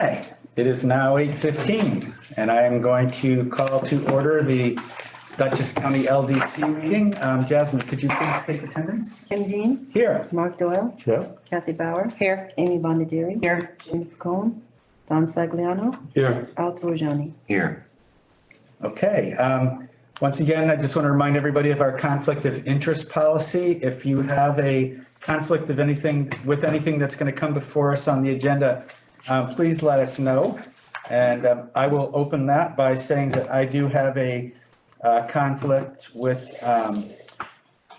Hey, it is now 8:15, and I am going to call to order the Dutchess County LDC meeting. Jasmine, could you please take attendance? Kim Jean, Here. Mark Doyle, Here. Kathy Bauer. Here. Amy Bondieri. Here. Jim Cohen, Don Sagliano, Here. Al Torriani. Here. Okay. Once again, I just want to remind everybody of our conflict of interest policy. If you have a conflict of anything that's going to come before us on the agenda, please let us know. And I will open that by saying that I do have a conflict with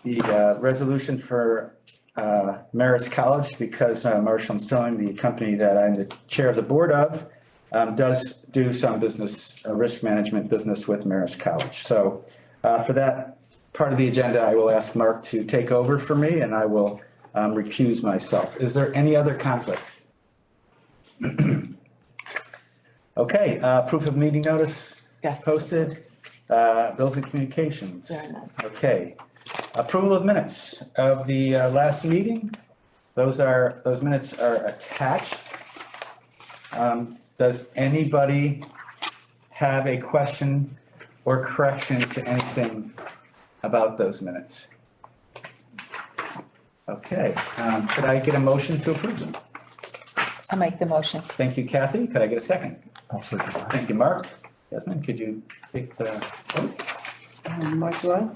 the resolution for Marist College because Marshall and Sterling, the company that I'm the chair of the board of, does do some business, risk management business with Marist College. So for that part of the agenda, I will ask Mark to take over for me and I will recuse myself. Is there any other conflicts? Okay, proof of meeting notice Yes. posted, bills and communications. Okay, approval of minutes of the last meeting. Those minutes are attached. Does anybody have a question or correction to anything about those minutes? Okay, could I get a motion to approve them? I'll make the motion. Thank you, Kathy. Could I get a second? Thank you, Mark. Jasmine, could you take the vote? Mark Doyle,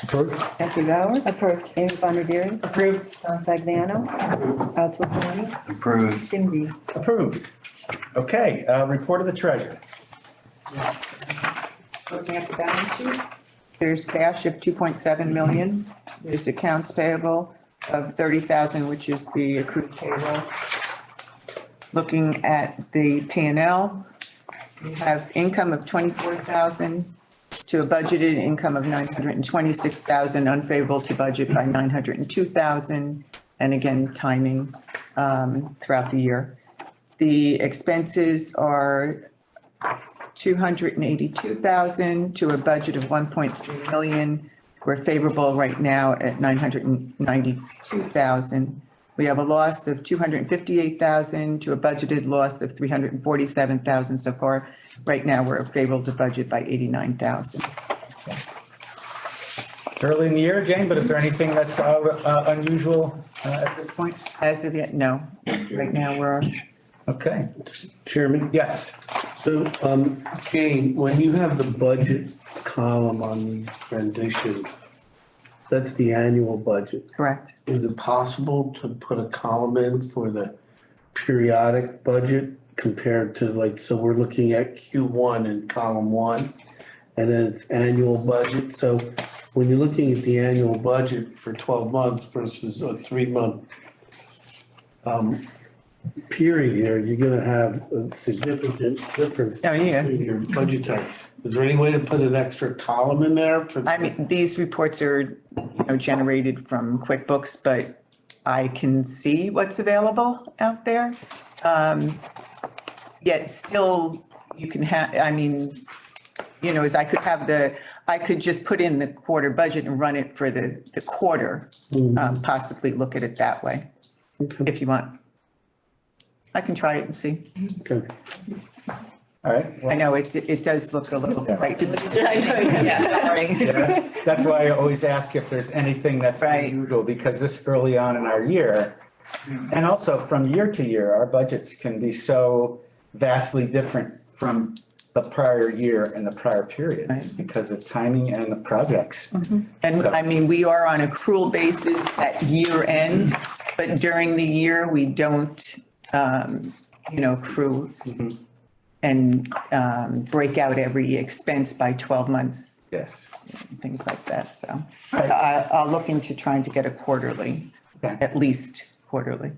Approved. Kathy Bauer, Approved. Amy Bondieri. Approved. Don Sagliano, Al Torriani, Approved. Kim Jean. Approved. Okay, report of the treasurer. Looking at the balance sheet, there's cash of 2.7 million. There's accounts payable of 30,000, which is the accrued payroll. Looking at the P&L, we have income of 24,000 to a budgeted income of 926,000, unfavorable to budget by 902,000. And again, timing throughout the year. The expenses are 282,000 to a budget of 1.3 million. We're favorable right now at 992,000. We have a loss of 258,000 to a budgeted loss of 347,000 so far. Right now, we're favorable to budget by 89,000. Early in the year, Jane, but is there anything that's unusual at this point? As of yet, no. Right now, we're, Okay, Chairman? yes. So, Jane, when you have the budget column on the rendition, that's the annual budget. correct. Is it possible to put a column in for the periodic budget compared to like, so we're looking at Q1 in column 1 and then it's annual budget. So when you're looking at the annual budget for 12 months versus a 3-month period here, you're gonna have a significant difference Oh, yeah. between your budget time. Is there any way to put an extra column in there for? I mean, these reports are, generated from QuickBooks, but I can see what's available out there. Yet still, you can have, as I could just put in the quarter budget and run it for the quarter, possibly look at it that way, Okay. if you want. I can try it and see. Okay. All right. I know it does look a little right. Yeah, that's why I always ask if there's anything that's Right. unusual, because this early on in our year, and also from year to year, our budgets can be so vastly different from the prior year and the prior period Right. because of timing and the projects. And we are on accrual basis at year end, but during the year, we don't, accrue and break out every expense by 12 months, Yes. things like that, so. Right. I'll look into trying to get a quarterly, Okay. at least quarterly.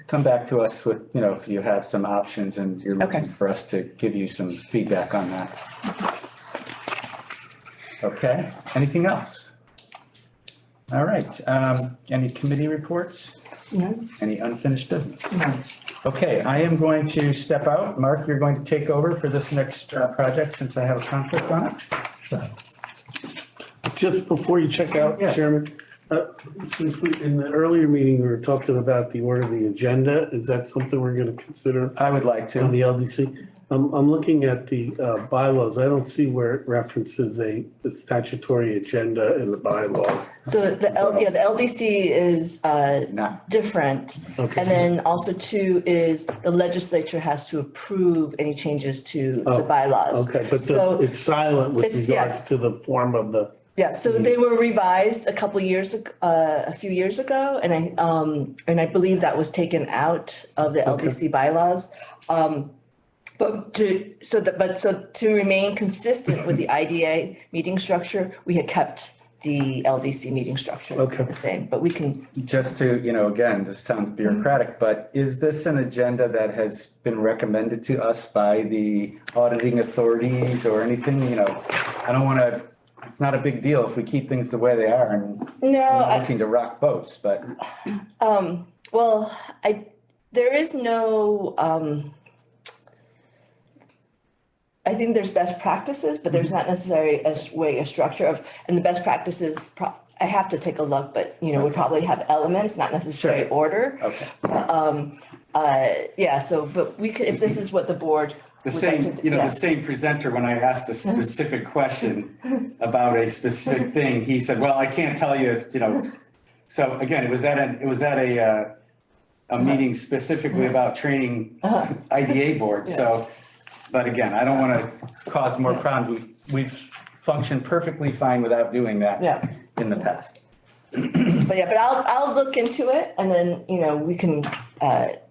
Come back to us with, if you have some options and you're looking Okay. for us to give you some feedback on that. Okay, anything else? All right, any committee reports? No. Any unfinished business? No. Okay, I am going to step out. Mark, you're going to take over for this next project since I have a conflict on it. Just before you check out, Yeah. Chairman, Since we, in the earlier meeting, we were talking about the order of the agenda, is that something we're gonna consider I would like on to. the LDC? I'm looking at the bylaws, I don't see where it references the statutory agenda in the bylaws. So the LDC is No. different. Okay. And then also two is the legislature has to approve any changes to Oh, the bylaws. Okay, but So- it's silent with It's- regards yes. to the form of the, Yeah, so they were revised a few years ago, and I believe that was taken out of the LDC bylaws. But to remain consistent with the IDA meeting structure, we had kept the LDC meeting structure Okay. the same, but we can, Just to, again, this sounds bureaucratic, but is this an agenda that has been recommended to us by the auditing authorities or anything? I don't want to, it's not a big deal if we keep things the way they are and no, we're I, looking to rock boats, but well, there is no, I think there's best practices, but there's not necessarily a structure of, and the best practices, I have to take a look, but, we probably have elements, not necessarily Sure. order. okay. Yeah, so, but we could, if this is what the board The would like same, to, yeah. the same presenter, when I asked a specific question about a specific thing, he said, well, I can't tell you, So again, it was at a meeting specifically about training IDA boards, so. But again, I don't want to cause more problems. We've functioned perfectly fine without doing that Yeah. in the past. But I'll look into it and then, we can,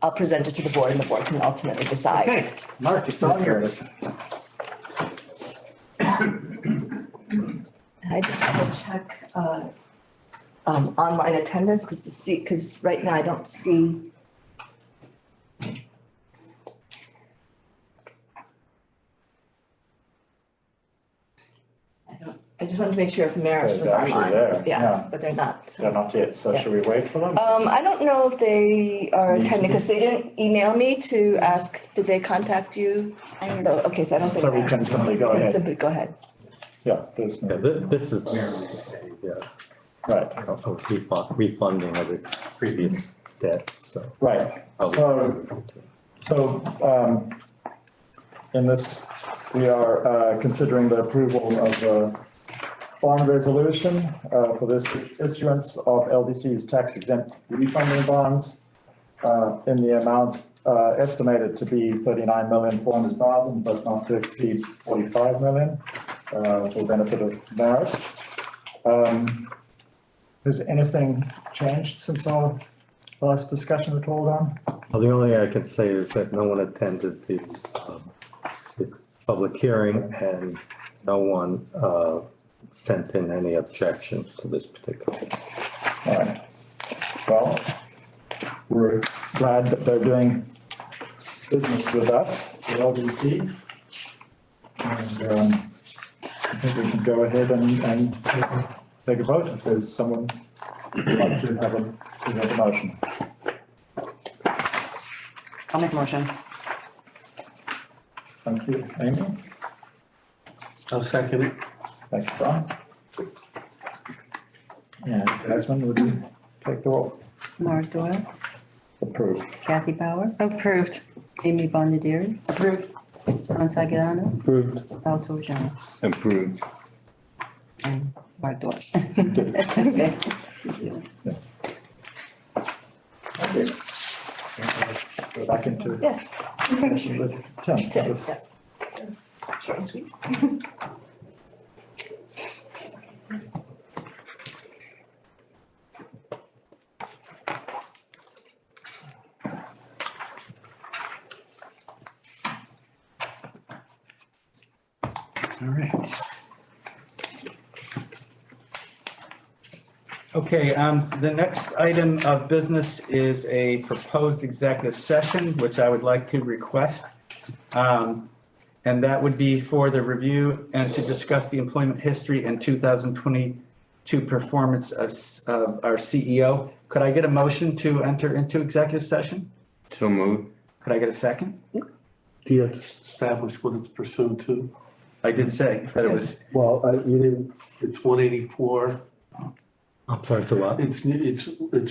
I'll present it to the board and the board can ultimately decide. Okay, Mark, it's all yours. I just want to check, online attendance, because right now I don't see. I just wanted to make sure if Maris was They're actually online. there, Yeah, yeah. but they're not. so. They're not yet, so Yeah. should we wait for them? I don't know if they are Need to attending, be- because they didn't email me to ask, did they contact you? So, okay, so I don't think. So we can simply go ahead. Simply go ahead. Yeah, there's Yeah, no, this is merely right, a refunding of the previous debt, so. right. So, in this, we are considering the approval of the bond resolution for this issuance of LDC's tax exempt refunding bonds in the amount estimated to be 39,400,000, but not to exceed 45 million for the benefit of merit. Has anything changed since our last discussion at all, Don? Well, the only thing I can say is that no one attended the public hearing and no one sent in any objection to this particular. All right. Well, we're glad that they're doing business with us, the LDC. And I think we can go ahead and take a vote if there's someone who'd like to have a motion. I'll make a motion. Thank you, Amy. I'll second it. Thank you, Brian. And Desmond, would you take the roll? Mark Doyle, Approved. Kathy Bauer, Approved. Amy Bondieri, Approved. John Sagirano, Approved. Al Torriano, Improved. and Mark Doyle. Okay. Go back into Yes. session with Tim. Yeah. Short and sweet. All right. Okay, the next item of business is a proposed executive session, which I would like to request. And that would be for the review and to discuss the employment history and 2022 performance of our CEO. Could I get a motion to enter into executive session? So moved. Could I get a second? Do you have to establish what it's pursuant to? I did say that it was, Well, you didn't, it's 184. I'm sorry, to what? It's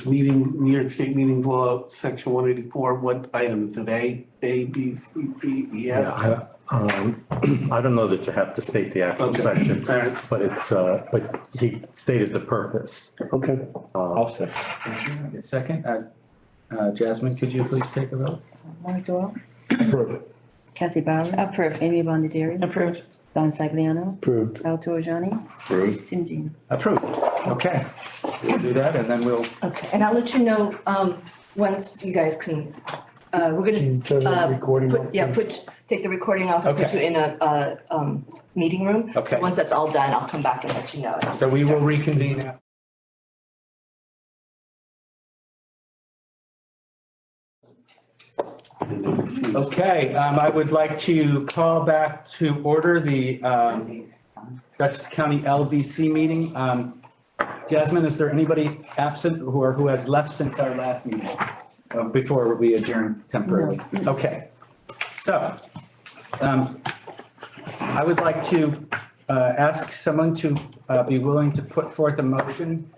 meeting, New York State Meetings Law, section 184, what item is it, A, B, C, D, E, F? Yeah, I don't know that you have to state the actual Okay. section, All right. but but he stated the purpose. Okay. I'll second. Second, Jasmine, could you please take a vote? Mark Doyle, Approve. Kathy Bauer. Approved. Amy Bondieri. Approved. Don Sagliano, Approved. Al Torriani, Approved. Tim Dean. Approved. Okay, we'll do that and then we'll, Okay, and I'll let you know, once you guys can, we're gonna, take the recording off and put you Okay. in a meeting room. Okay. So once that's all done, I'll come back and let you know. so we will reconvene. Okay, I would like to call back to order the Dutchess County LDC meeting. Jasmine, is there anybody absent who has left since our last meeting? Before we adjourn temporarily? Okay, so I would like to ask someone to be willing to put forth a motion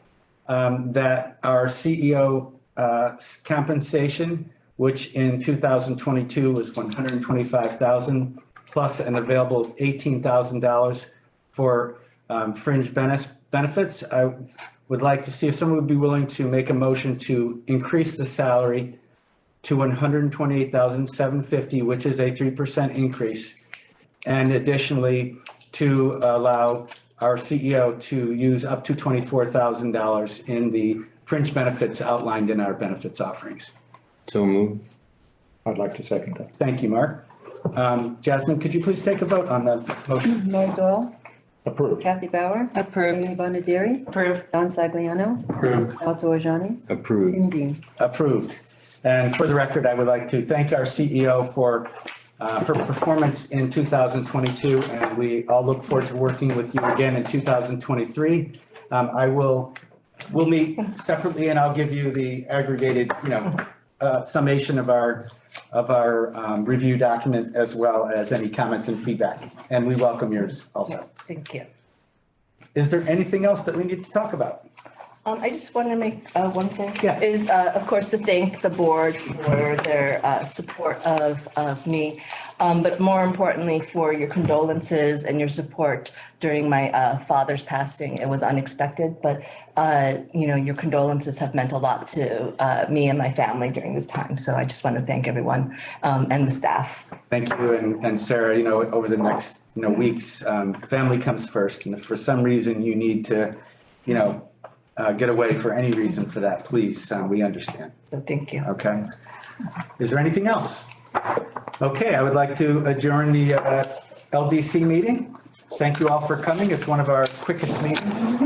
that our CEO compensation, which in 2022 was $125,000 plus an available $18,000 for fringe benefits. I would like to see if someone would be willing to make a motion to increase the salary to $128,750, which is a 3% increase. And additionally, to allow our CEO to use up to $24,000 in the fringe benefits outlined in our benefits offerings. So moved. I'd like to second that. Thank you, Mark. Jasmine, could you please take a vote on the motion? Mark Doyle, Approved. Kathy Bauer. Approved. Amy Bondieri. Approved. Don Sagliano, Approved. Al Torriani, Approved. Tim Dean. Approved. And for the record, I would like to thank our CEO for her performance in 2022, and we all look forward to working with you again in 2023. We'll meet separately and I'll give you the aggregated, summation of our review document as well as any comments and feedback. And we welcome yours also. Thank you. Is there anything else that we need to talk about? I just want to make one thing. Yeah. Is, of course, to thank the board for their support of me. But more importantly, for your condolences and your support during my father's passing. It was unexpected, but your condolences have meant a lot to me and my family during this time. So I just want to thank everyone and the staff. Thank you. And Sarah, over the next, weeks, family comes first. And if for some reason you need to, get away for any reason for that, please, we understand. So thank you. Okay. Is there anything else? Okay, I would like to adjourn the LDC meeting. Thank you all for coming. It's one of our quickest meetings.